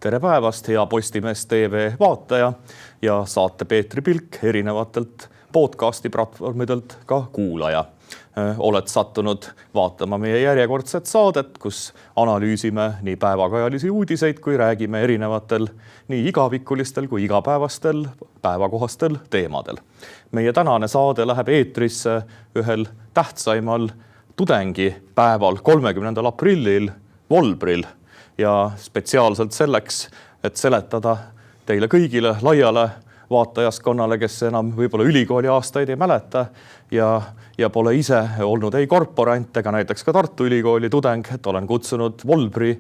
Tere päevast, hea Postimees TV vaataja ja saate Peetri Pilk erinevatelt podcasti platvormidelt ka kuulaja. Oled sattunud vaatama meie järjekordset saadet, kus analüüsime nii päevakajalisi uudiseid, kui räägime erinevatel nii igavikulistel kui igapäevastel päevakohastel teemadel. Meie tänane saade läheb eetrisse ühel tähtsaimal tudengipäeval 30. aprillil Volbril ja spetsiaalselt selleks, et seletada teile kõigile laiale vaatajaskonnale, kes enam võib-olla ülikooli aastaid ei mäleta ja pole ise olnud ei korporant ega näiteks ka Tartu Ülikooli tudeng, et olen kutsunud Volbri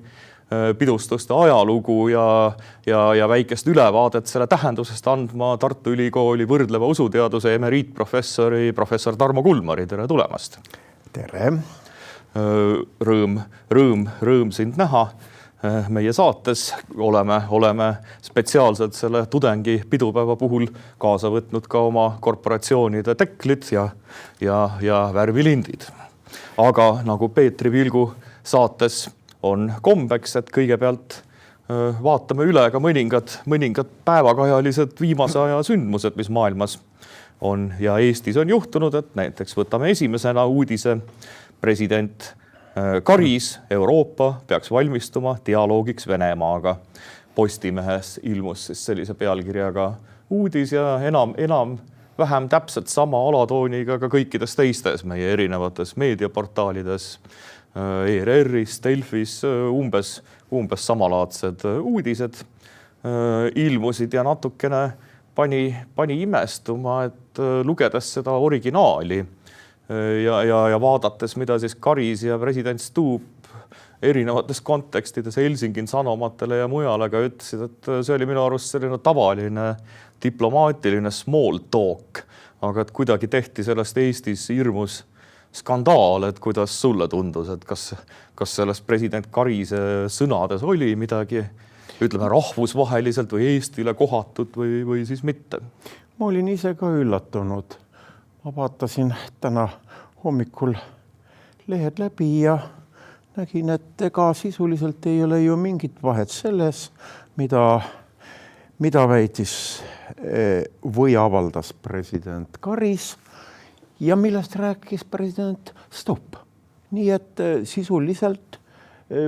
pidustuste ajalugu ja väikest ülevaadet selle tähendusest andma Tartu Ülikooli võrdleva usuteaduse emeriitprofessori professor Tarmo Kulmari. Tere tulemast! Tere! Rõõm sind näha. Meie saates oleme spetsiaalselt selle tudengi pidupäeva puhul kaasa võtnud ka oma korporatsioonide teklid ja värvilindid. Aga nagu Peetri Pilgu saates on kombeks, et kõigepealt vaatame üle ka mõningad päevakajalised viimase aja sündmused, mis maailmas on ja Eestis on juhtunud, et näiteks võtame esimesena uudise. President Karis Euroopa peaks valmistuma dialoogiks Venemaaga. Postimehes ilmus sellise pealkirjaga uudis ja vähem täpselt sama alatooniga ka kõikides teistes meie erinevates meediaportaalides, ERR-is, Delfis, umbes samalaadsed uudised ilmusid ja natukene pani imestuma, et lugedes seda originaali ja vaadates, mida siis Karis ja president Stubb erinevates kontekstides Helsingin sanomatele ja mujale ka ütlesid, et see oli minu arust selline tavaline diplomaatiline small talk, aga et kuidagi tehti sellest Eestis hirmus skandaal, et kuidas sulle tundus, et kas sellest president Karise sõnades oli midagi, ütleme rahvusvaheliselt või Eestile kohatud või siis mitte? Ma olin ise ka üllatunud. Ma vaatasin täna hommikul lehed läbi ja nägin, et ega sisuliselt ei ole ju mingit vahet selles, mida väitis või avaldas president Karis ja millest rääkis president Stubb. Nii et sisuliselt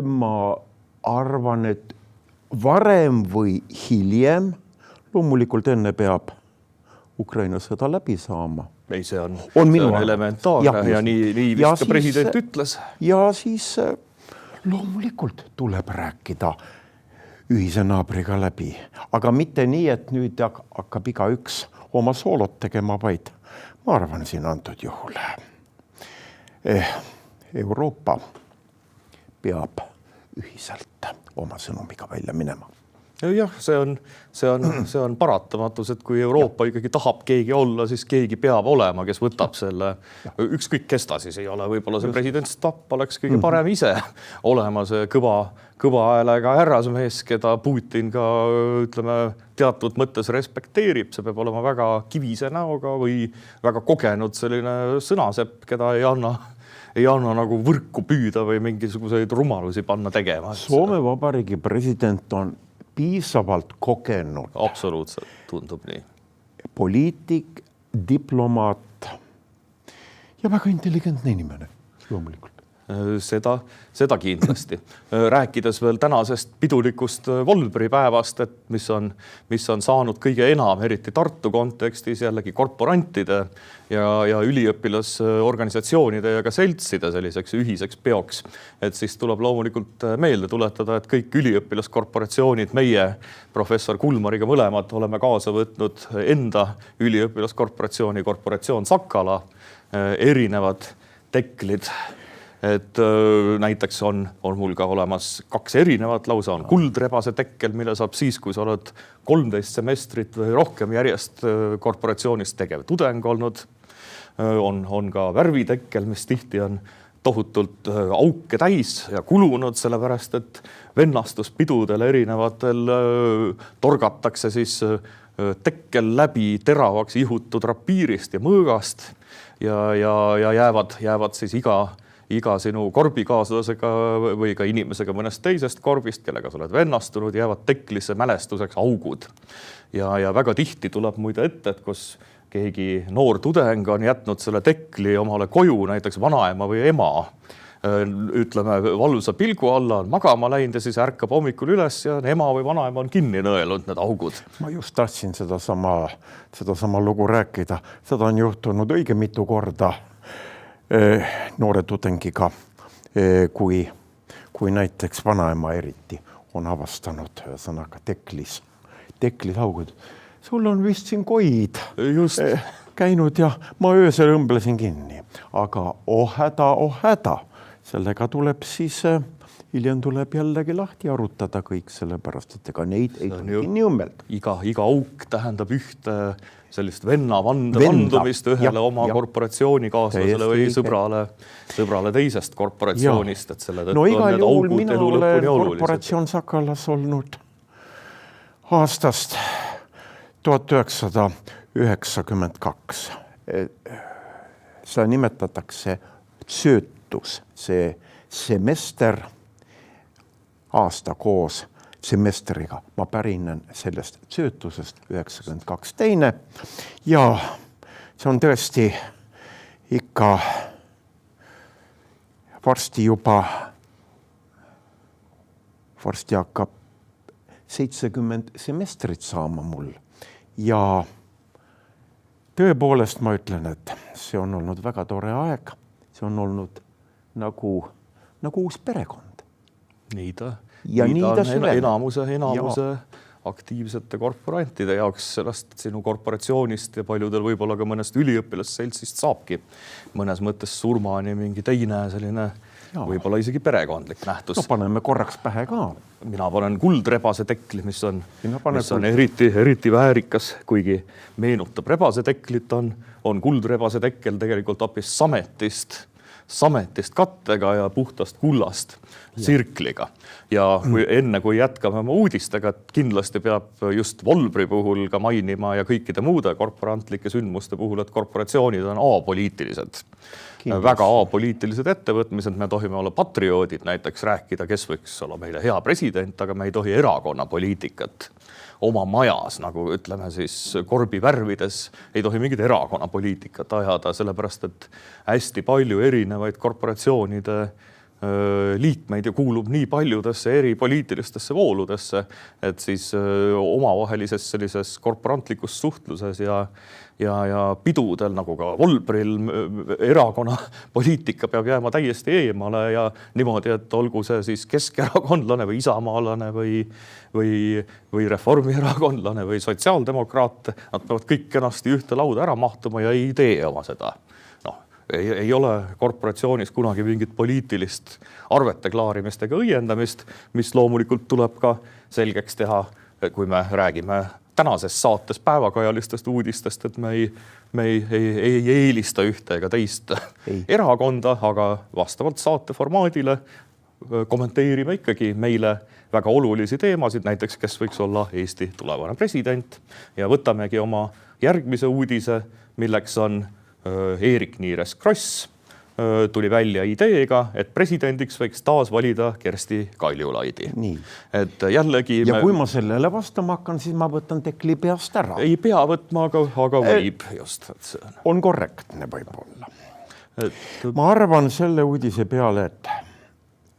ma arvan, et varem või hiljem, loomulikult enne peab Ukraina sõda läbi saama. Ei, see on elementaarne ja nii vist ka president ütles. Ja siis loomulikult tuleb rääkida ühise naabriga läbi. Aga mitte nii, et nüüd hakkab igaüks oma soolot tegema, vaid ma arvan siin antud juhul. Euroopa peab ühiselt oma sõnumiga välja minema. Jah, see on paratamatus, et kui Euroopa ikkagi tahab keegi olla, siis keegi peab olema, kes võtab selle, ükskõik kes ta siis ei ole, võib-olla see president Stubb oleks kõige parem ise olema see kõva häälega härrasmees, keda Putin ka ütleme teatud mõttes respekteerib, see peab olema väga kivise näoga või väga kogenud selline sõnasepp, keda ei anna nagu võrku püüda või mingisuguseid rumalusi panna tegema. Soome Vabariigi president on piisavalt kogenud. Absoluutselt, tundub nii. Poliitik, diplomaat ja väga intelligentne inimene, loomulikult. Seda kindlasti. Rääkides veel tänasest pidulikust Volbri päevast, et mis on saanud kõige enam, eriti Tartu kontekstis jällegi korporantide ja üliõpilasorganisatsioonide ja ka seltside selliseks ühiseks peoks. Et siis tuleb loomulikult meelde tuletada, et kõik üliõpilaskorporatsioonid, meie professor Kulmariga mõlemad oleme kaasa võtnud enda üliõpilaskorporatsiooni, korporatsioon Sakala, erinevad teklid. Et näiteks on mul ka olemas 2 erinevat lausa, on kuldrebase tekkel, mille saab siis, kui sa oled 13 semestrit või rohkem järjest korporatsioonis tegev tudeng olnud. On ka värvitekkel, mis tihti on tohutult auke täis ja kulunud, sellepärast, et vennastuspidudel erinevatel torgatakse siis tekkel läbi teravaks ihutud rapiirist ja mõõgast ja jäävad siis iga sinu korbikaaslasega või ka inimesega mõnest teisest korbist, kellega sa oled vennastunud, jäävad teklisse mälestuseks augud. Ja väga tihti tuleb muide ette, et kus keegi noor tudeng on jätnud selle tekli omale koju, näiteks vanaema või ema, ütleme, valusa pilgu alla on magama läinud ja siis ärkab hommikul üles ja ema või vanaema on kinni nõelunud need augud. Ma just tahtsin sedasama lugu rääkida. Seda on juhtunud õige mitu korda noore tudengiga, kui näiteks vanaema eriti on avastanud sõnaga teklis augud. Sul on vist siin koid käinud ja ma öösel õmblesin kinni, aga oh häda. Sellega tuleb siis, hiljem tuleb jällegi lahti arutada kõik, sellepärast, et ega neid ei tule kinni õmmelda. Iga auk tähendab ühte sellist venna vandumist ühele oma korporatsioonikaaslasele või sõbrale teisest korporatsioonist. Et selle no igal juhul mina olen korporatsioon Sakalas olnud aastast 1992. Seda nimetatakse söötus, see semester, aasta koos semestriga. Ma pärinen sellest söötusest 92 teine ja see on tõesti ikka varsti hakkab 70 semestrit saama mul ja tõepoolest ma ütlen, et see on olnud väga tore aeg. See on olnud nagu uus perekond. Nii ta süveneb. Enamuse aktiivsete korporantide jaoks sellest sinu korporatsioonist ja paljudel võib-olla ka mõnest üliõpilasseltsist saabki mõnes mõttes surmani mingi teine selline võib-olla isegi perekondlik nähtus. No paneme korraks pähe ka. Mina panen kuldrebase tekli, mis on eriti väärikas, kuigi meenutab rebase teklit, on kuldrebase tekkel tegelikult hoopis sametist kattega ja puhtast kullast sirkliga. Ja enne kui jätkame oma uudistega, et kindlasti peab just Volbri puhul ka mainima ja kõikide muude korporantlike sündmuste puhul, et korporatsioonid on apoliitilised. Väga apoliitilised ettevõtmised, me tohime olla patrioodid, näiteks rääkida, kes võiks olla meile hea president, aga me ei tohi erakonna poliitikat oma majas, nagu ütleme siis korbi värvides, ei tohi mingit erakonna poliitikat ajada, sellepärast et hästi palju erinevaid korporatsioonide liikmeid ja kuulub nii paljudesse eri poliitilistesse vooludesse, et siis omavahelises sellises korporantlikus suhtluses ja pidudel, nagu ka Volbril, erakonna poliitika peab jääma täiesti eemale ja niimoodi, et olgu see siis keskerakondlane või isamaalane või reformierakondlane või sotsiaaldemokraat, nad peavad kõik kenasti ühte lauda ära mahtuma ja ei tee oma seda. Ei ole korporatsioonis kunagi mingit poliitilist arvete klaarimist ega õiendamist, mis loomulikult tuleb ka selgeks teha, kui me räägime tänases saates päevakajalistest uudistest, et me ei eelista ühte ega teist erakonda, aga vastavalt saate formaadile kommenteerime ikkagi meile väga olulisi teemasid, näiteks kes võiks olla Eesti tulevane president ja võtamegi oma järgmise uudise, milleks on Eerik-Niiles Kross tuli välja ideega, et presidendiks võiks taas valida Kersti Kaljulaidi. Nii. Et jällegi ja kui ma sellele vastama hakkan, siis ma võtan tekli peast ära. Ei pea võtma, aga võib just. On korrektne võib-olla. Ma arvan selle uudise peale,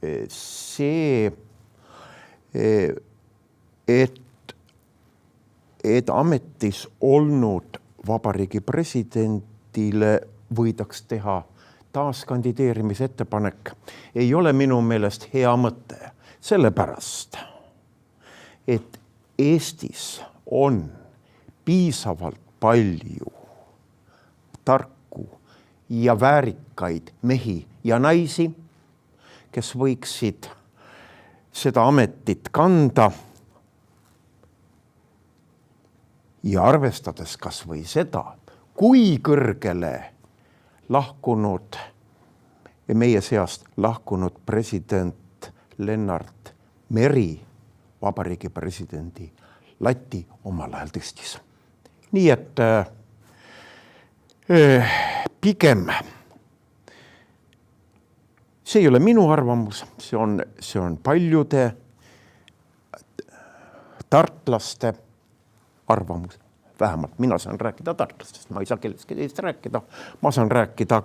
et see, et ametis olnud vabariigi presidendile võidaks teha taaskandideerimise ettepanek, ei ole minu meelest hea mõte. Sellepärast, et Eestis on piisavalt palju tarku ja väärikaid mehi ja naisi, kes võiksid seda ametit kanda ja arvestades kas või seda, kui kõrgele meie seast lahkunud president Lennart Meri vabariigi presidendi lati omal ajal tõstis. Nii et pigem see ei ole minu arvamus, see on paljude tartlaste arvamus. Vähemalt mina saan rääkida tartlastest, ma ei saa kellestki teist rääkida. Ma saan rääkida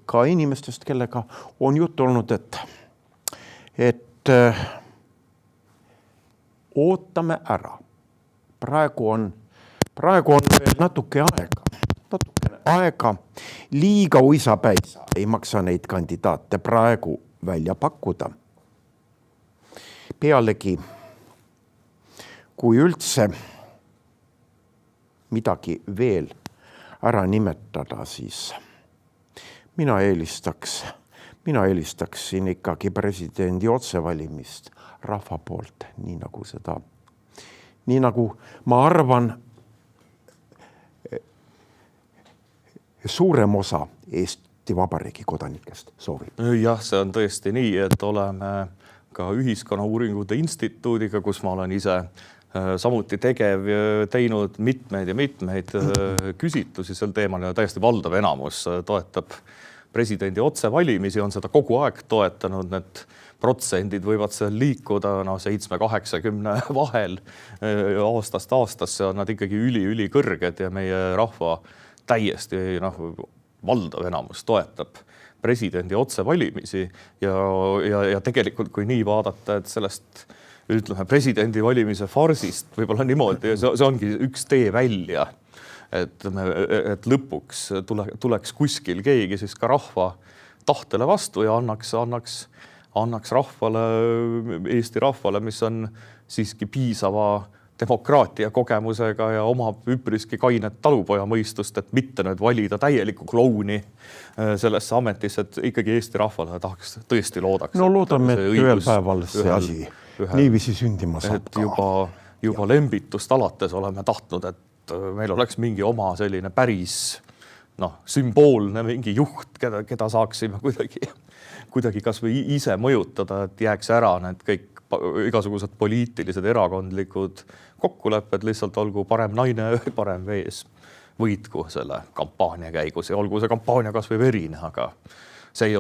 ka inimestest, kellega on juttu olnud, et ootame ära. Praegu on veel natuke aega. Liiga uisapäisa ei maksa neid kandidaate praegu välja pakkuda. Pealegi, kui üldse midagi veel ära nimetada, siis mina eelistaksin ikkagi presidendi otsevalimist rahva poolt, nii nagu ma arvan, suurem osa Eesti Vabariigi kodanikest soovib. Jah, see on tõesti nii, et oleme ka Ühiskonnauuringute Instituudiga, kus ma olen ise samuti teinud mitmeid küsitlusi sel teemal ja täiesti valdav enamus toetab presidendi otsevalimisi, on seda kogu aeg toetanud, need protsendid võivad seal liikuda 7-80 vahel aastast aastasse, on nad ikkagi üli kõrged ja meie rahva täiesti valdav enamus toetab presidendi otsevalimisi ja tegelikult kui nii vaadata, et sellest presidendi valimise farsist võib-olla niimoodi, see ongi üks tee välja, et lõpuks tuleks kuskil keegi siis ka rahva tahtele vastu ja annaks rahvale, Eesti rahvale, mis on siiski piisava demokraatia kogemusega ja omab üpriski kainet talupoja mõistust, et mitte nüüd valida täielikku klouni sellesse ametisse, et ikkagi Eesti rahvale tahaks tõesti loodaks. No loodame, et ühel päeval see asi niiviisi sündima saab ka. Juba lembitust alates oleme tahtnud, et meil oleks mingi oma selline päris sümboolne mingi juht, keda saaksime kuidagi kas või ise mõjutada, et jääks ära need kõik igasugused poliitilised erakondlikud kokkulepped, lihtsalt olgu parem naine või parem mees võitku selle kampaania käigus ja olgu see kampaania kas või verine, aga see ei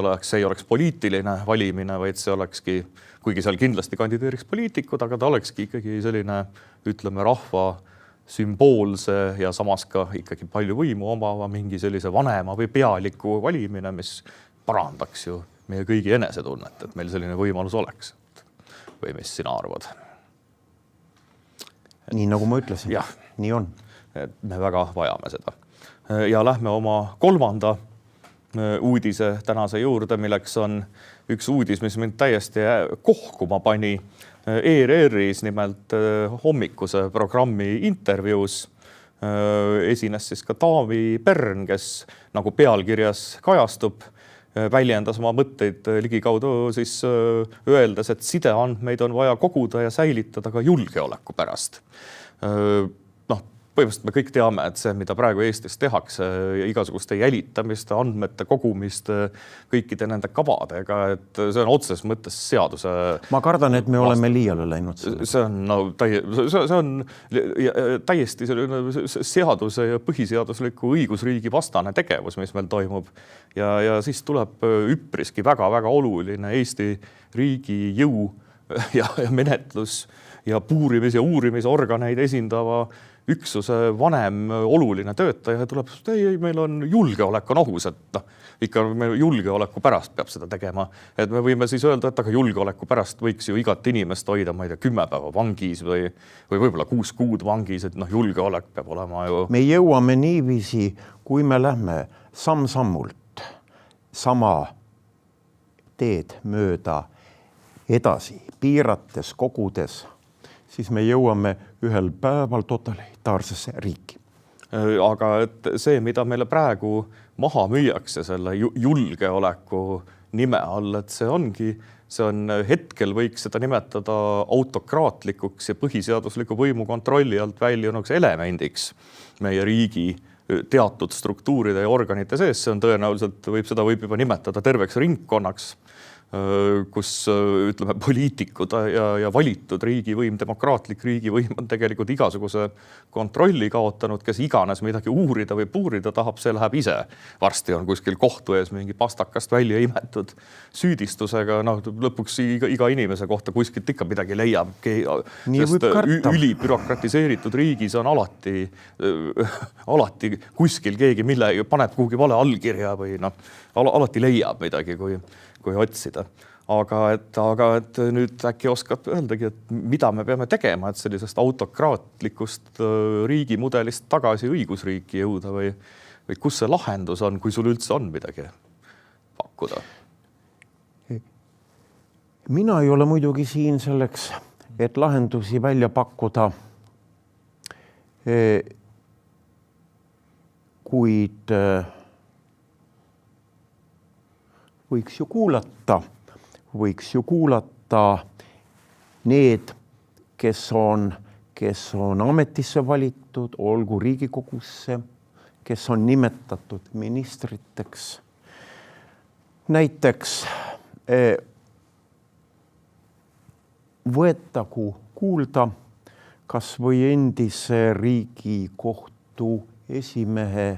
oleks poliitiline valimine, vaid see olekski, kuigi seal kindlasti kandideeriks poliitikud, aga ta olekski ikkagi selline, ütleme, rahva sümboolse ja samas ka ikkagi palju võimu omava mingi sellise vanema või pealiku valimine, mis parandaks ju meie kõigi enesetunnet, et meil selline võimalus oleks. Või mis sina arvad? Nii nagu ma ütlesin, nii on. Et me väga vajame seda. Ja lähme oma kolmanda uudise tänase juurde, milleks on üks uudis, mis mind täiesti kohkuma pani ERR-is, nimelt hommikuse programmi intervjuus. Esines siis ka Taavi Pern, kes nagu pealkirjas kajastub, väljendas oma mõtteid ligikaudu siis öeldes, et sideandmeid on vaja koguda ja säilitada ka julgeoleku pärast. Põhimõtteliselt me kõik teame, et see, mida praegu Eestis tehakse, igasuguste jälitamiste, andmete kogumist, kõikide nende kavadega, et see on otses mõttes seaduse. Ma kardan, et me oleme liiale läinud. See on täiesti seaduse ja põhiseadusliku õigusriigi vastane tegevus, mis meil toimub. Ja siis tuleb üpriski väga oluline Eesti riigi jõu ja menetlus ja puurimis- ja uurimisorganeid esindava üksuse vanem oluline töötaja tuleb, ei, meil on julgeolek on ohus, et ikka julgeoleku pärast peab seda tegema. Et me võime siis öelda, et aga julgeoleku pärast võiks ju igat inimest hoida, ma ei tea, 10 päeva vangis või võib-olla 6 kuud vangis, et julgeolek peab olema ju. Me jõuame niiviisi, kui me lähme samm-sammult sama teed mööda edasi, piirates, kogudes, siis me jõuame ühel päeval totalitaarsesse riiki. Aga et see, mida meile praegu maha müüakse selle julgeoleku nime all, et see on hetkel võiks seda nimetada autokraatlikuks ja põhiseadusliku võimu kontrolli alt väljunuks elemendiks meie riigi teatud struktuuride ja organite sees. See on tõenäoliselt, seda võib juba nimetada terveks ringkonnaks, kus ütleme poliitikud ja valitud riigivõim, demokraatlik riigivõim on tegelikult igasuguse kontrolli kaotanud, kes iganes midagi uurida või puurida tahab, see läheb ise. Varsti on kuskil kohtu ees mingi pastakast välja imetud süüdistusega, lõpuks iga inimese kohta kuskilt ikka midagi leiab. Sest ülibürokratiseeritud riigis on alati kuskil keegi paneb kuhugi vale allkirja või alati leiab midagi, kui otsida. Aga et nüüd äkki oskad öeldagi, et mida me peame tegema, et sellisest autokraatlikust riigimudelist tagasi õigusriiki jõuda või kus see lahendus on, kui sul üldse on midagi pakkuda? Mina ei ole muidugi siin selleks, et lahendusi välja pakkuda, kuid võiks ju kuulata need, kes on ametisse valitud, olgu Riigikogusse, kes on nimetatud ministriteks. Näiteks võetagu kuulda kas või endise Riigikohtu esimehe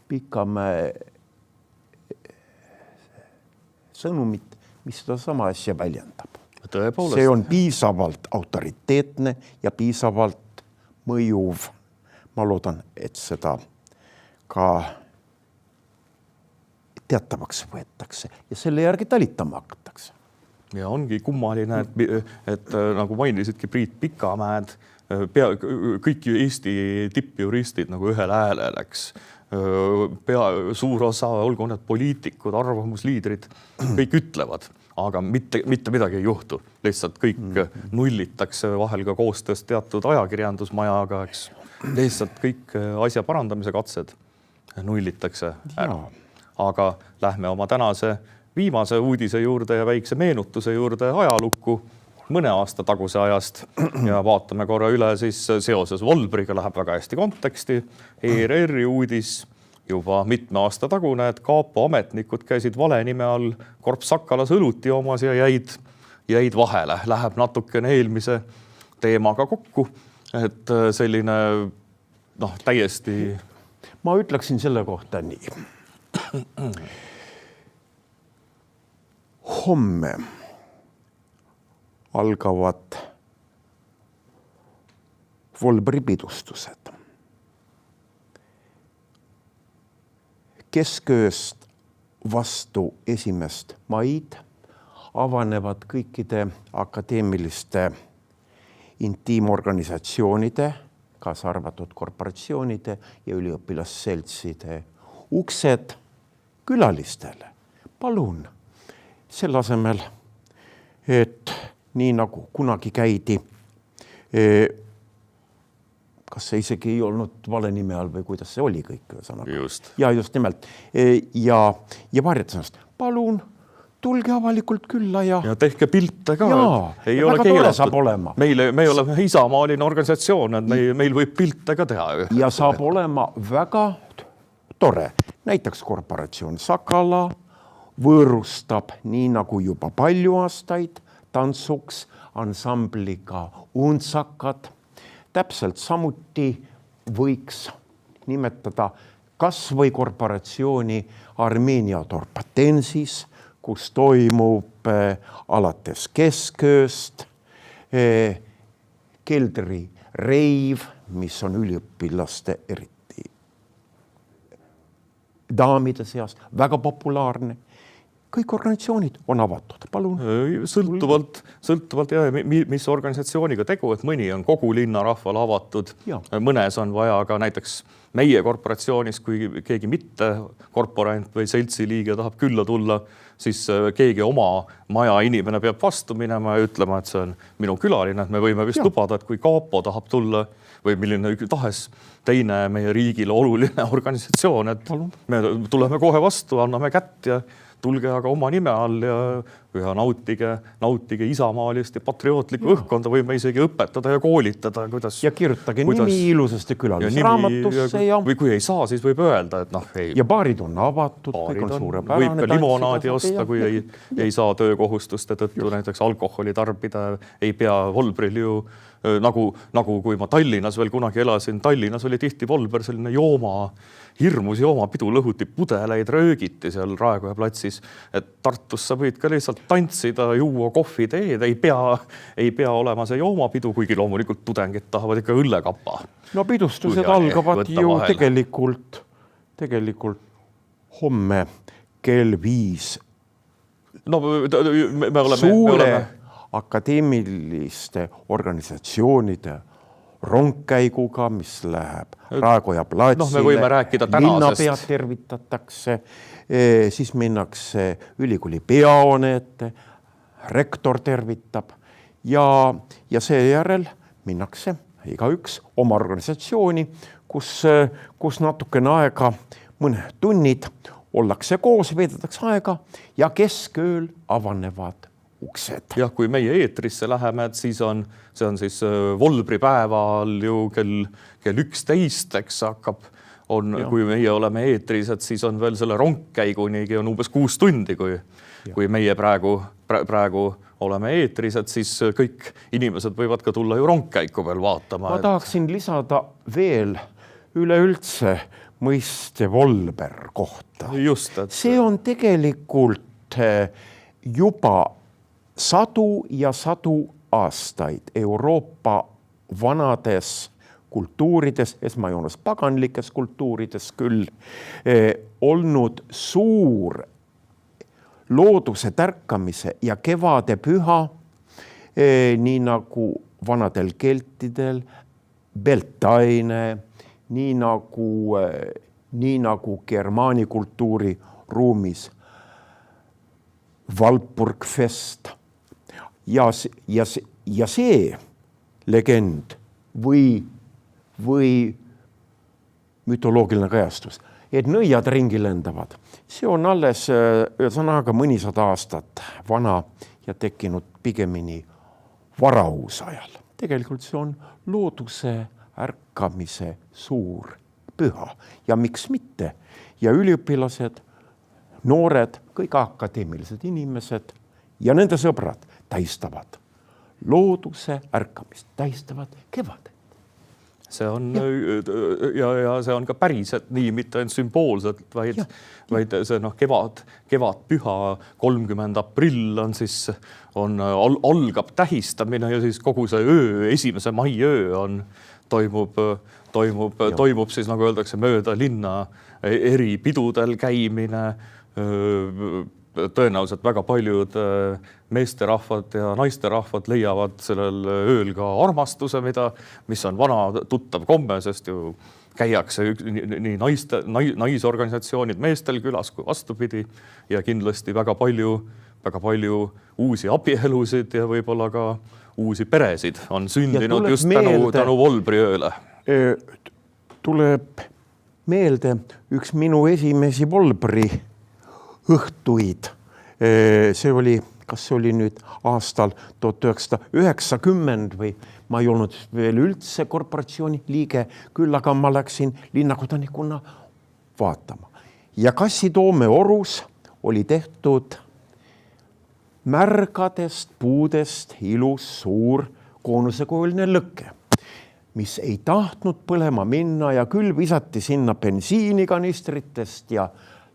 Pikamäe sõnumit, mis seda sama asja väljendab. Tõepoolest. See on piisavalt autoriteetne ja piisavalt mõjuv. Ma loodan, et seda ka teatavaks võetakse ja selle järgi talitama hakatakse. Ja ongi kummaline, et nagu mainisidki Priit Pikamäed, kõik Eesti tippjuristid nagu ühel häälel läks. Suur osa, olgu need poliitikud, arvamusliidrid, kõik ütlevad, aga mitte midagi ei juhtu. Lihtsalt kõik nullitakse vahel ka koostöös teatud ajakirjandusmajaga, eks. Lihtsalt kõik asja parandamise katsed nullitakse ära. Aga lähme oma tänase viimase uudise juurde ja väikse meenutuse juurde ajalukku mõne aasta taguse ajast ja vaatame korra üle siis seoses Volbriga, läheb väga hästi konteksti. ERR-i uudis juba mitme aasta tagune, et Kaapo ametnikud käisid vale nime all Korp Sakalas õluti omas ja jäid vahele. Läheb natukene eelmise teemaga kokku, et selline täiesti... Ma ütleksin selle kohta nii. Homme algavad Volbri pidustused. Keskööst vastu 1. maid avanevad kõikide akadeemiliste intiimorganisatsioonide, kaasa arvatud korporatsioonide ja üliõpilasseltside uksed külalistele. Palun, selle asemel, et nii nagu kunagi käidi, kas see isegi ei olnud vale nime all või kuidas see oli kõik ühesõnaga. Ja just nimelt. Ja varjetasest, palun, tulge avalikult külla ja tehke pilte ka. Ei ole keelatud. Me oleme isamaaline organisatsioon, et meil võib pilte ka teha. Ja saab olema väga tore. Näiteks korporatsioon Sakala võõrustab nii nagu juba palju aastaid tantsuks ansambliga Untsakad. Täpselt samuti võiks nimetada kas või korporatsiooni Armeenia Torpatensis, kus toimub alates keskööst keldri reiv, mis on üliõpilaste eriti daamide seas väga populaarne. Kõik organisatsioonid on avatud, palun. Sõltuvalt mis organisatsiooniga tegu, et mõni on kogu linna rahvale avatud. Mõnes on vaja ka näiteks meie korporatsioonis, kui keegi mitte korporant või seltsiliige tahab külla tulla, siis keegi oma maja inimene peab vastu minema ja ütlema, et see on minu külaline, et me võime vist lubada, et kui Kaapo tahab tulla või milline tahes teine meie riigile oluline organisatsioon, et me tuleme kohe vastu, anname kätt ja tulge aga oma nime all ja nautige isamaalist ja patriootlikku õhkkonda, võime isegi õpetada ja koolitada, kuidas. Ja kirjutage nimi ilusasti külalisraamatusse. Või kui ei saa, siis võib öelda, et ei. Ja baarid on avatud, kõik on suurepärane. Võib ka limonaadi osta, kui ei saa töökohustuste tõttu näiteks alkoholi tarbida, ei pea Volbril ju nagu kui ma Tallinnas veel kunagi elasin, Tallinnas oli tihti Volber selline hirmus joomapidu, lõhuti pudeleid, röögiti seal Raekoja platsis, et Tartus sa võid ka lihtsalt tantsida, juua kohvi, teed, ei pea olema see joomapidu, kuigi loomulikult tudengid tahavad ikka õllekapa. No pidustused algavad ju tegelikult homme kell 5. No me oleme akadeemiliste organisatsioonide rongkäiguga, mis läheb Raekoja platsile. Me võime rääkida tänasest. Linnapead tervitatakse, siis minnakse ülikooli peahoone ette, rektor tervitab ja seejärel minnakse igaüks oma organisatsiooni, kus natukene aega, mõned tunnid ollakse koos, veedetakse aega ja keskööl avanevad uksed. Jah, kui meie eetrisse läheme, et see on siis Volbri päeval ju kell 11, eks hakkab, kui meie oleme eetris, et siis on veel selle rongkäigunigi on umbes 6 tundi, kui meie praegu oleme eetris, et siis kõik inimesed võivad ka tulla ju rongkäiku veel vaatama. Ma tahaksin lisada veel üleüldse mõiste Volber kohta. Just, et see on tegelikult juba sadu ja sadu aastaid Euroopa vanades kultuurides, esmajoones paganlikes kultuurides küll, olnud suur looduse tärkamise ja kevade püha, nii nagu vanadel keltidel, Beltaine, nii nagu germaani kultuuri ruumis Walpurgfest. Ja see legend või mütoloogiline kajastus, et nõiad ringi lendavad. See on alles ühesõnaga mõnisada aastat vana ja tekkinud pigemini varausajal. Tegelikult see on looduse ärkamise suur püha ja miks mitte. Ja üliõpilased, noored, kõik akadeemilised inimesed ja nende sõbrad tähistavad looduse ärkamist, tähistavad kevadet. See on ja see on ka päriselt nii, mitte ainult sümboolselt, vaid see kevadpüha 30. aprill algab tähistamine ja siis kogu see öö, 1. mai öö toimub siis, nagu öeldakse, mööda linna eri pidudel käimine. Tõenäoliselt väga paljud meesterahvad ja naisterahvad leiavad sellel ööl ka armastuse, mis on vana tuttav komme, sest ju käiakse nii naisorganisatsioonid meestel külas kui vastupidi ja kindlasti väga palju uusi abielusid ja võib-olla ka uusi peresid on sündinud just tänu Volbri ööle. Tuleb meelde üks minu esimesi Volbri õhtuid. See oli, kas see oli nüüd aastal 1990 või ma ei olnud veel üldse korporatsiooni liige, küll aga ma läksin linnakodanikuna vaatama. Ja Kassitoome orus oli tehtud märgadest puudest ilus suur koonusekoeline lõkke, mis ei tahtnud põlema minna ja küll visati sinna bensiinikanistritest ja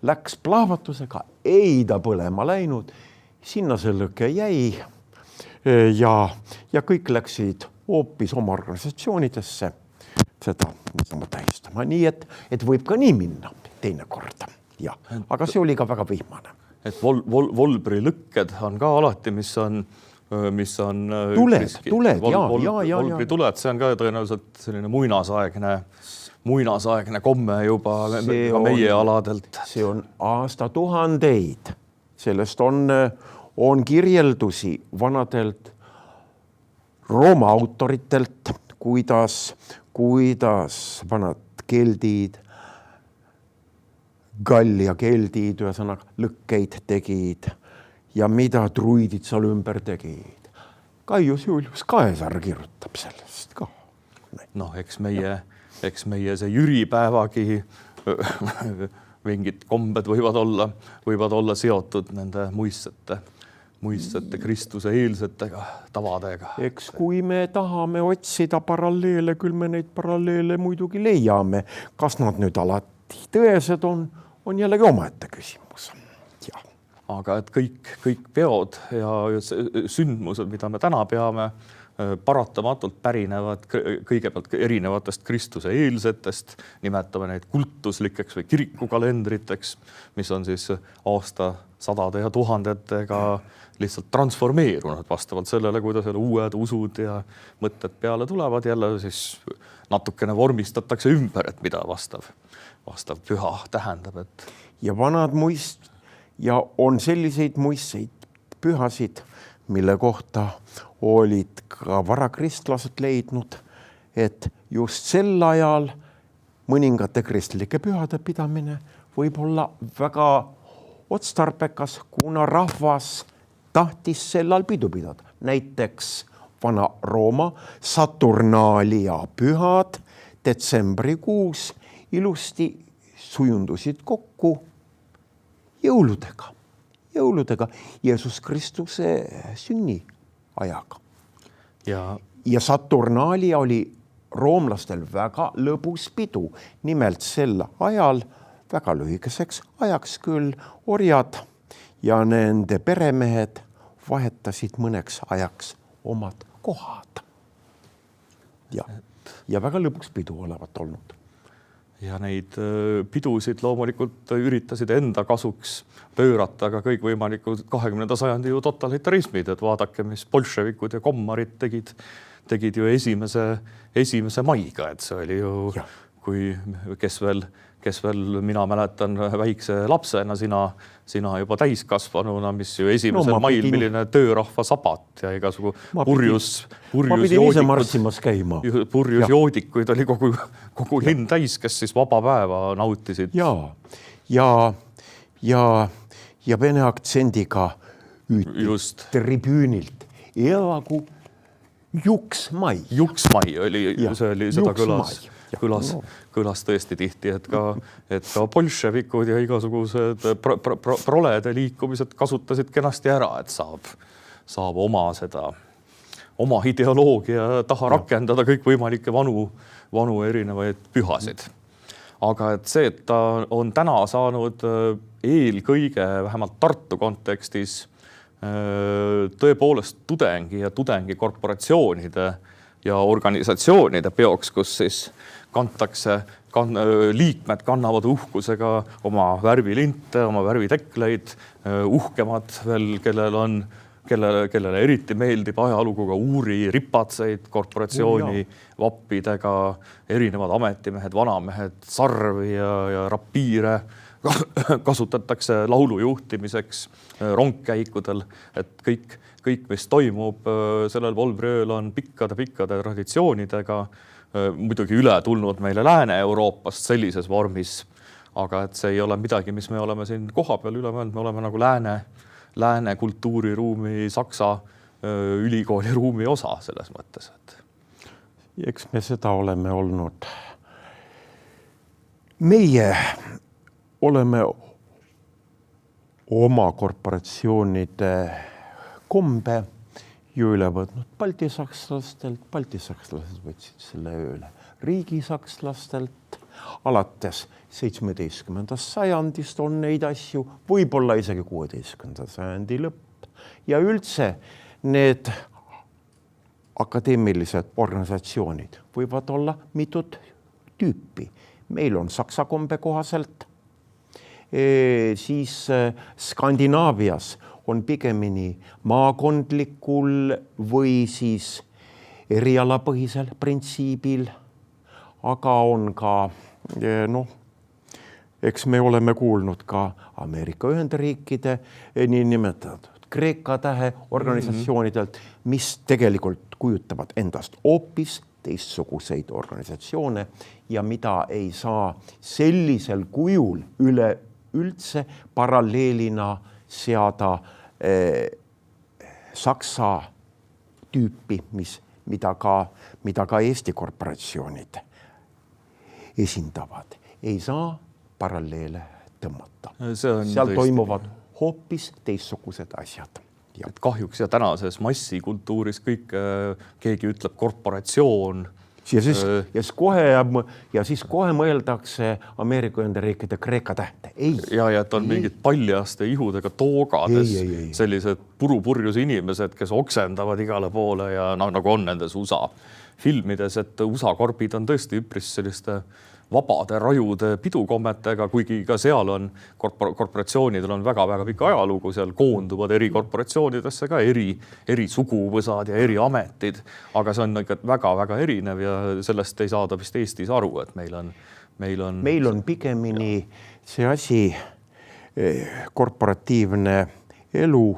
läks plahvatusega, ei ta põlema läinud, sinna see lõke jäi ja kõik läksid hoopis oma organisatsioonidesse seda tähistama. Nii, et võib ka nii minna teine kord. Ja, aga see oli ka väga vihmane. Et Volbri lõkked on ka alati, mis on tuled, Volbri tuled, see on ka tõenäoliselt selline muinasaegne komme juba meie aladelt. See on aastatuhandeid. Sellest on kirjeldusi vanadelt Rooma autoritelt, kuidas vanad keldid gall ja keldid, ühesõnaga lõkkeid tegid ja mida druidid seal ümber tegid. Gaius Julius Caesar kirjutab sellest ka. Noh, eks meie see jüripäevagi mingid kombed võivad olla seotud nende muistsete Kristuse eelsetega tavadega. Eks kui me tahame otsida paralleele, küll me neid paralleele muidugi leiame. Kas nad nüüd alati tõesed on jällegi omaette küsimus. Ja. Aga et kõik peod ja sündmused, mida me täna peame, paratamatult pärinevad kõigepealt erinevatest Kristuse eelsetest, nimetame neid kultuslikeks või kirikukalendriteks, mis on siis aasta sadade ja tuhandetega lihtsalt transformeerunud vastavalt sellele, kuidas uued usud ja mõtted peale tulevad, jälle siis natukene vormistatakse ümber, et mida vastav püha tähendab. Ja vanad ja on selliseid muistseid pühasid, mille kohta olid ka varakristlased leidnud, et just sel ajal mõningate kristlike pühade pidamine võib olla väga otstarbekas, kuna rahvas tahtis sellal pidu pidada. Näiteks vana Rooma Saturnalia pühad detsembrikuus ilusti sujundusid kokku jõuludega Jeesus Kristuse sünni ajaga. Ja Saturnalia oli roomlastel väga lõbus pidu. Nimelt sel ajal väga lühikeseks ajaks küll orjad ja nende peremehed vahetasid mõneks ajaks omad kohad. Ja väga lõbuks pidu olevat olnud. Ja neid pidusid loomulikult üritasid enda kasuks pöörata ka kõikvõimalikud 20. sajandi ju totalitarismid, et vaadake, mis bolševikud ja kommarid tegid ju esimese maiga, et see oli ju, kui kes veel mina mäletan väikse lapsena, sina juba täiskasvanuna, mis ju esimesel mail, milline töörahva sabat ja igasugu purjus joodikuid oli kogu linn täis, kes siis vaba päeva nautisid. Ja vene aktsendiga just tribüünilt elagu juksmai. Juksmai oli, see oli, seda kõlas tõesti tihti, et ka bolševikud ja igasugused prolede liikumised kasutasid kenasti ära, et saab oma ideoloogia taha rakendada kõikvõimalikke vanu erinevaid pühasid. Aga et see, et ta on täna saanud eelkõige, vähemalt Tartu kontekstis, tõepoolest tudengi ja tudengikorporatsioonide ja organisatsioonide peoks, kus siis liikmed kannavad uhkusega oma värvilinte, oma värvitekleid, uhkemad veel, kellele eriti meeldib ajaluguga uuri ripatseid korporatsiooni vappidega, erinevad ametimehed, vanamehed, sarvi ja rapiire kasutatakse laulu juhtimiseks rongkäikudel, et kõik, mis toimub sellel Volbriööl, on pikkade traditsioonidega, muidugi üle tulnud meile Lääne-Euroopast sellises vormis, aga et see ei ole midagi, mis me oleme siin kohapeal üle mõelnud, me oleme nagu lääne kultuuriruumi, Saksa ülikooli ruumi osa selles mõttes. Eks me seda oleme olnud. Meie oleme oma korporatsioonide kombe ju üle võtnud baltisakslastelt, baltisakslased võtsid selle üle riigisakslastelt. Alates 17. sajandist on neid asju, võib-olla isegi 16. sajandi lõpp. Ja üldse need akadeemilised organisatsioonid võivad olla mitut tüüpi. Meil on saksa kombe kohaselt, siis Skandinaavias on pigemini maakondlikul või siis erialapõhisel printsiibil, aga on ka, eks me oleme kuulnud ka Ameerika Ühendriikide nii nimetatud Kreeka tähe organisatsioonidelt, mis tegelikult kujutavad endast hoopis teistsuguseid organisatsioone ja mida ei saa sellisel kujul üleüldse paralleelina seada Saksa tüüpi, mida ka Eesti korporatsioonid esindavad. Ei saa paralleele tõmmata. Seal toimuvad hoopis teistsugused asjad. Et kahjuks ja tänases massikultuuris kõik, keegi ütleb korporatsioon. Ja siis kohe mõeldakse Ameerika Ühendriikide Kreeka tähte. Ja et on mingid paljaste ihudega toogades sellised purupurjus inimesed, kes oksendavad igale poole ja nagu on nendes USA filmides, et USA korbid on tõesti üpris selliste vabade rajude pidukommetega, kuigi ka seal on korporatsioonidel on väga-väga pika ajalugu, seal koonduvad eri korporatsioonidesse ka eri suguvõsad ja eri ametid, aga see on ikka väga-väga erinev ja sellest ei saada vist Eestis aru, et meil on pigemini see asi korporatiivne elu,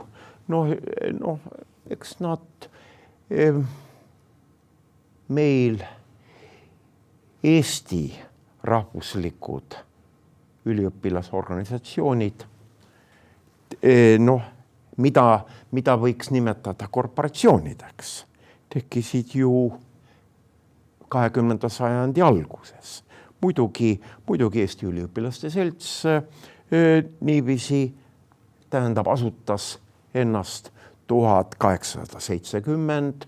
eks nad meil Eesti rahvuslikud üliõpilasorganisatsioonid, mida võiks nimetada korporatsioonideks, tekkisid ju 20. sajandi alguses. Muidugi Eesti üliõpilaste selts niiviisi asutas ennast 1870,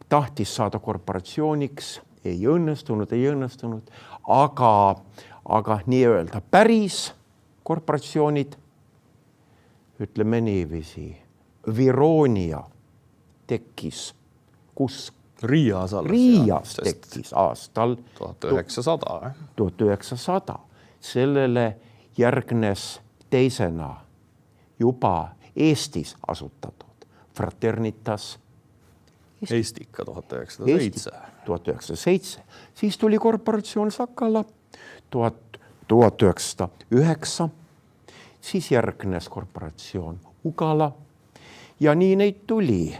tahtis saada korporatsiooniks, ei õnnestunud, aga nii-öelda päris korporatsioonid, ütleme niiviisi, Vironia tekkis, kus? Riias tekkis aastal 1900. Sellele järgnes teisena juba Eestis asutatud Fraternitas Eestika 1907. Siis tuli korporatsioon Sakala 1909. Siis järgnes korporatsioon Ugala ja nii neid tuli.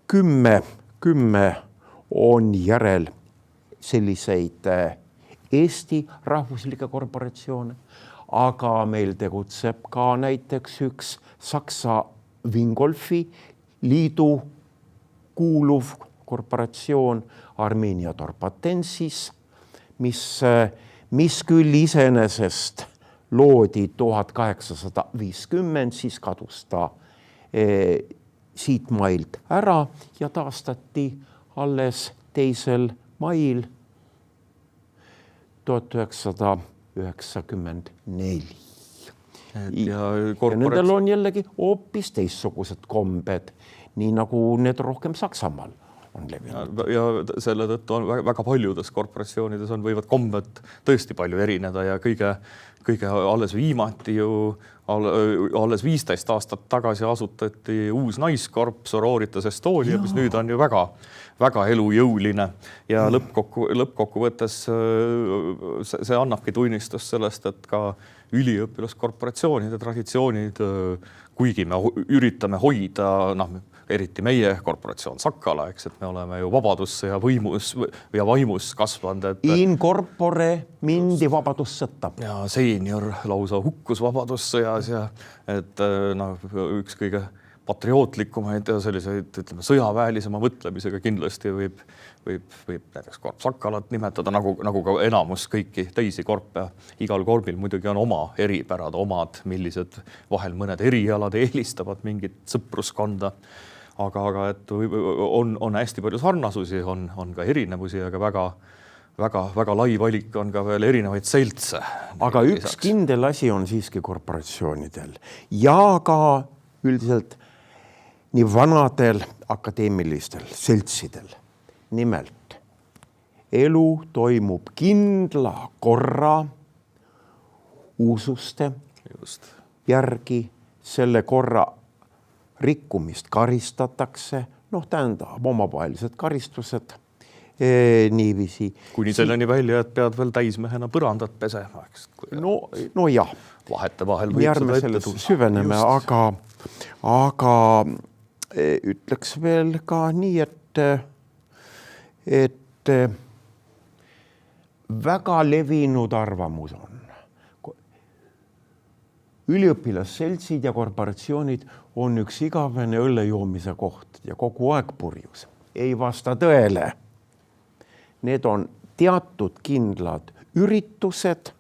10 on järel selliseid Eesti rahvuslikke korporatsioone, aga meil tegutseb ka näiteks üks Saksa Wingolfi liidu kuuluv korporatsioon Armenia Torpatensis, mis küll iseenesest loodi 1850, siis kadus ta siit mailt ära ja taastati alles 2. mail 1994. Ja nendel on jällegi hoopis teistsugused kombed, nii nagu need rohkem Saksamaal on levinud. Ja selle tõttu on väga paljudes korporatsioonides võivad kombed tõesti palju erineda ja kõige alles viimati ju alles 15 aastat tagasi asutati uus naiskorp Sororitas Estonia, mis nüüd on ju väga elujõuline ja lõppkokkuvõttes see annabki tunnistust sellest, et ka üliõpilaskorporatsioonide traditsioonid, kuigi me üritame hoida, eriti meie korporatsioon Sakala, eks, et me oleme ju vabadusse ja vaimus kasvanud. In corpore mindi vabadussõtta. Ja seenior lausa hukkus vabadussõjas ja et üks kõige patriootlikumaid ja selliseid, ütleme, sõjaväelisema mõtlemisega kindlasti võib näiteks korp Sakalat nimetada, nagu ka enamus kõiki teisi korpe. Igal korbil muidugi on oma eripärad, omad, millised vahel mõned erialad eelistavad mingit sõpruskonda. Aga et on hästi palju sarnasusi, on ka erinevusi, aga väga lai valik on ka veel erinevaid seltse. Aga üks kindel asi on siiski korporatsioonidel ja ka üldiselt nii vanadel akadeemilistel seltsidel. Nimelt, elu toimub kindla korra uususte järgi, selle korra rikkumist karistatakse, tähendab omavahelised karistused niiviisi. Kuni selleni välja, et pead veel täismehena põrandat pesema. No jah. Vahete vahel võib seda ette tulla. Süveneme, aga ütleks veel ka nii, et väga levinud arvamus on. Üliõpilasseltsid ja korporatsioonid on üks igavene õllejoomise koht ja kogu aeg purjus. Ei vasta tõele. Need on teatud kindlad üritused,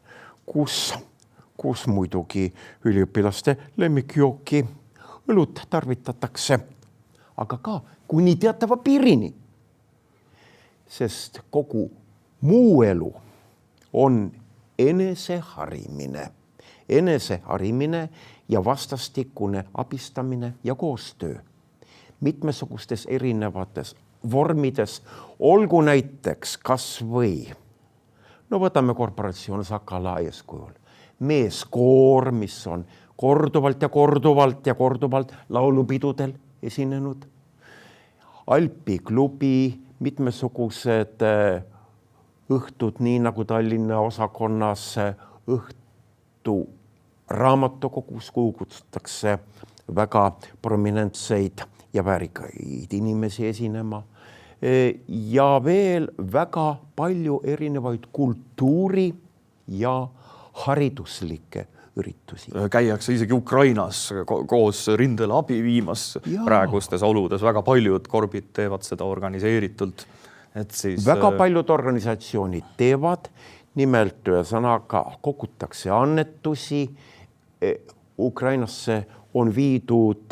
kus muidugi üliõpilaste lemmikjooki õlut tarvitatakse, aga ka kuni teatava piirini. Sest kogu muu elu on eneseharimine ja vastastikune abistamine ja koostöö mitmesugustes erinevates vormides, olgu näiteks kas või, no võtame korporatsioon Sakala eeskujul, meeskoor, mis on korduvalt laulupidudel esinenud, Alpi klubi, mitmesugused õhtud, nii nagu Tallinna osakonnas õhtu raamatukogus, kuhu kutsutakse väga prominentseid ja väärikaid inimesi esinema ja veel väga palju erinevaid kultuuri ja hariduslikke üritusi. Käiakse isegi Ukrainas koos rindele abi viimas praegustes oludes. Väga paljud korbid teevad seda organiseeritult. Väga paljud organisatsioonid teevad, nimelt ühesõnaga kogutakse annetusi. Ukrainasse on viidud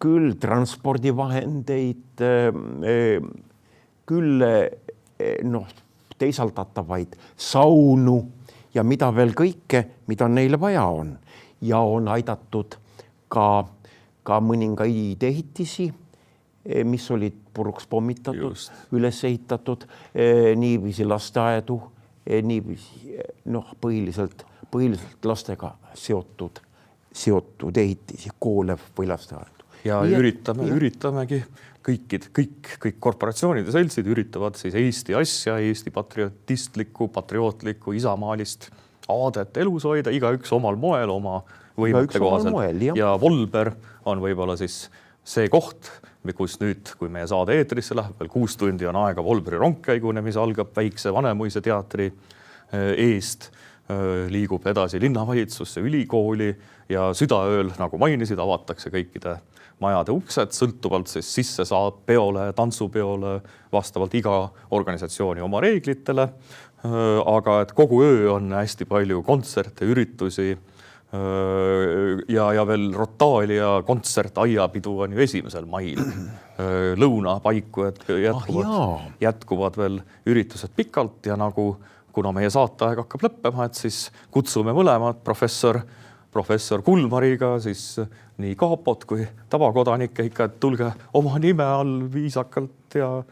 küll transpordivahendeid, küll teisaldatavaid saunu ja mida veel kõike, mida neile vaja on. Ja on aidatud ka mõningaid ehitisi, mis olid puruks pommitatud, üles ehitatud, niiviisi lasteaedu, niiviisi põhiliselt lastega seotud ehitisi, koole või lasteaedu. Ja üritamegi kõik korporatsioonid ja seltsid üritavad siis Eesti asja, Eesti patriootlikku, isamaalist aadet elus hoida, igaüks omal moel, oma võimete kohaselt. Ja Volber on võib-olla siis see koht, kus nüüd, kui meie saade eetrisse läheb, veel 6 tundi on aega Volberi rongkäigune, mis algab väikse Vanemuise teatri eest, liigub edasi linnavalitsusse, ülikooli ja südaööl, nagu mainisid, avatakse kõikide majade uksed, sõltuvalt siis sisse saab peole, tantsupeole, vastavalt iga organisatsiooni oma reeglitele. Aga et kogu öö on hästi palju kontserte, üritusi ja veel Rotaalia kontsert, aiapidu on ju 1. mail lõunapaiku, et jätkuvad veel üritused pikalt ja nagu kuna meie saateaeg hakkab lõppema, et siis kutsume mõlemad professor Kulmariga, siis nii kaapot kui tavakodanikke ikka, et tulge oma nime all viisakalt ja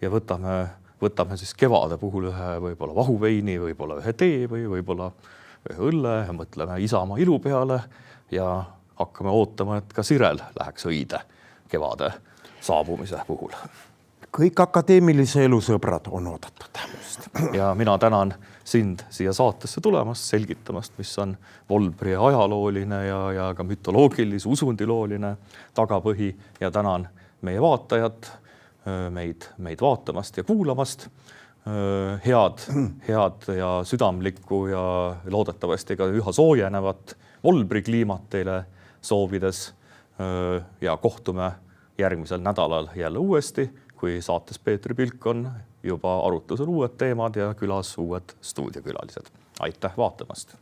võtame siis kevade puhul ühe võib-olla vahuveini, võib-olla ühe tee või võib-olla ühe õlle ja mõtleme Isamaa ilu peale ja hakkame ootama, et ka Sirel läheks õide kevade saabumise puhul. Kõik akadeemilise elu sõbrad on oodatud. Ja mina tänan sind siia saatesse tulemast, selgitamast, mis on Volbri ajalooline ja ka mütoloogilis, usundilooline tagapõhi ja tänan meie vaatajad meid vaatamast ja kuulamast. Head ja südamlikku ja loodetavasti ka üha soojenevat Volbri kliimat teile soovides ja kohtume järgmisel nädalal jälle uuesti, kui saates Peetri Pilk on juba arutlusel uued teemad ja külas uued stuudiokülalised. Aitäh vaatamast!